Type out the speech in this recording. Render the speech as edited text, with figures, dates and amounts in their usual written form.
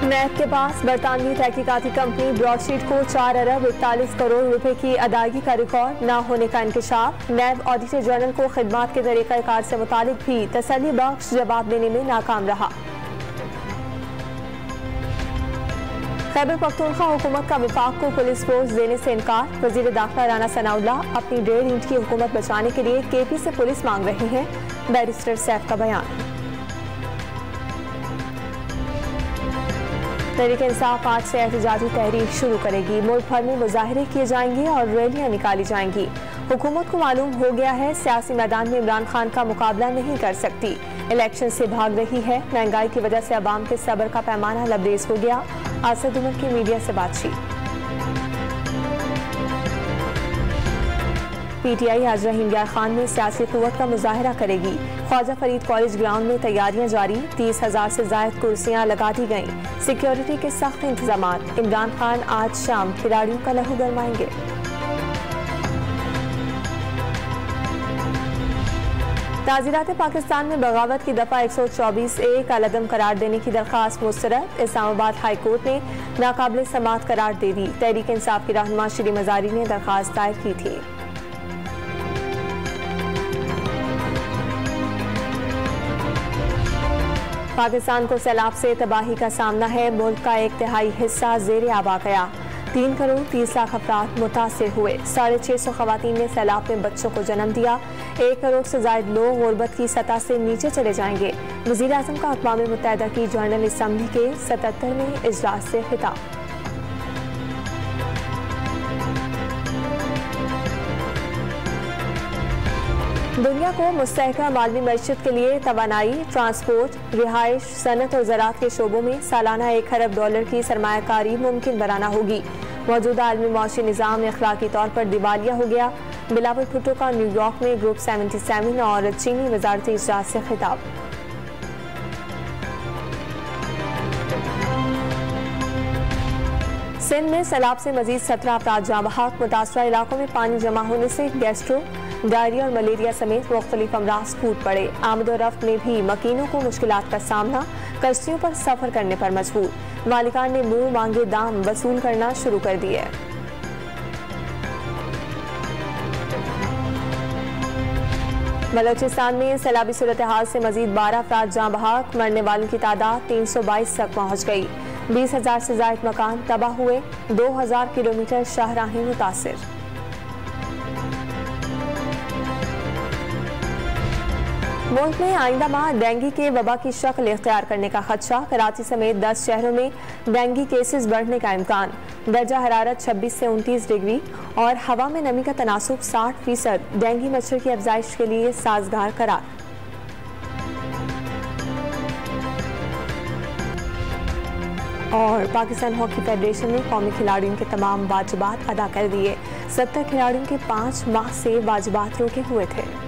नैब के पास बरतानवी तहकीकाती company broadsheet को 4 अरब 41 करोड़ रुपए की अदायगी का रिकॉर्ड न होने का इंकशाफ। नैब ऑडिटर जनरल को खिदमात के तरीक़ाकार से मुतालिक भी तसल्ली बख्श जवाब देने में नाकाम रहा। खैबर पख्तूनख्वा हुकूमत का वफाक को पुलिस फोर्स देने से इनकार। वजीर दाखिला राना सनाउल्लाह अपनी 1.5 इंच की हुकूमत बचाने के लिए केपी से पुलिस मांग रहे हैं। बैरिस्टर सैफ का बयान। तहरीक-ए-इंसाफ आज से एहतजाजी तहरीक शुरू करेगी। मुल्क भर में मुजाहरे किए जाएंगे और रैलियां निकाली जाएंगी। हुकूमत को मालूम हो गया है सियासी मैदान में इमरान खान का मुकाबला नहीं कर सकती। इलेक्शन से भाग रही है। महंगाई की वजह से अवाम के सब्र का पैमाना लबरेज हो गया। असद उमर की मीडिया से बातचीत। पीटीआई आज रहीम यार खान में सियासी कुव्वत का मुजाहरा करेगी। ख्वाजा फरीद कॉलेज ग्राउंड में तैयारियां जारी। 30,000 से ज्यादा कुर्सियां लगा दी गईं। सिक्योरिटी के सख्त इंतजाम। इमरान खान आज शाम खिलाड़ियों का लहू गरमाएंगे। ताज़ीरात पाकिस्तान में बगावत की दफ़ा 124A कालअदम करार देने की दरख्वास्त मुस्तरद। इस्लामाबाद हाई कोर्ट ने नाकाबिल समाअत करार दे दी। तहरीक इंसाफ की रहनुमा श्री मजारी ने दरख्वास्त दायर की थी। पाकिस्तान को सैलाब से तबाही का सामना है। मुल्क का 1/3 हिस्सा ज़ेरे आब आ गया। 3 करोड़ 30 लाख अफराद मुतासिर हुए। 650 खवातीन ने सैलाब में बच्चों को जन्म दिया। 1 करोड़ से ज्यादा लोग गुर्बत की सतह से नीचे चले जाएंगे। वज़ीर आज़म का अक़वाम मुत्तहिदा की जनरल असम्बली के 77वें इजलास से खिताब। दुनिया को मुस्तहकम आलमी मईशत के लिए तवानाई, ट्रांसपोर्ट, रिहाइश, सनत और ज़राअत के शोबों में सालाना $1 अरब की सरमायाकारी मुमकिन बनाना होगी। मौजूदा आलमी मौशी निज़ाम अखलाकी तौर पर दिवालिया हो गया। बिलावल भुट्टो का न्यूयॉर्क में ग्रुप 77 और चीनी वजारती इजलास से खिताब। सिंध में सैलाब से मजीद 17 अफराद जाँ बहक। मुतासरा इलाकों में पानी जमा होने से गैस्ट्रो, डायरिया और मलेरिया समेत मुख्तलिफ अमराज फूट पड़े। आमद और रफ्त में भी मकीनों को मुश्किलात का सामना। कश्तियों पर सफर करने पर मजबूर। मालिकान ने मुंह मांगे दाम वसूल करना शुरू कर दिए। बलोचिस्तान में सैलाबी सूरत हाल से मजीद 12 अफराद जाँ बहक। मरने वालों की तादाद 322 तक पहुँच गई। 20,000 से ज्यादा मकान तबाह हुए। 2000 किलोमीटर शाहराहें मुतासिर। मुल्क में आइंदा माह डेंगू के वबा की शक्ल इख्तियार करने का खदशा। कराची समेत 10 शहरों में डेंगू केसेस बढ़ने का इम्कान। दर्जा हरारत 26 से 29 डिग्री और हवा में नमी का तनासुब 60%। डेंगू मच्छर की अफजाइश के लिए साजगार करार। और पाकिस्तान हॉकी फेडरेशन ने कौमी खिलाड़ियों के तमाम वाजिबात अदा कर दिए। 70 खिलाड़ियों के 5 माह से वाजिबात रोके हुए थे।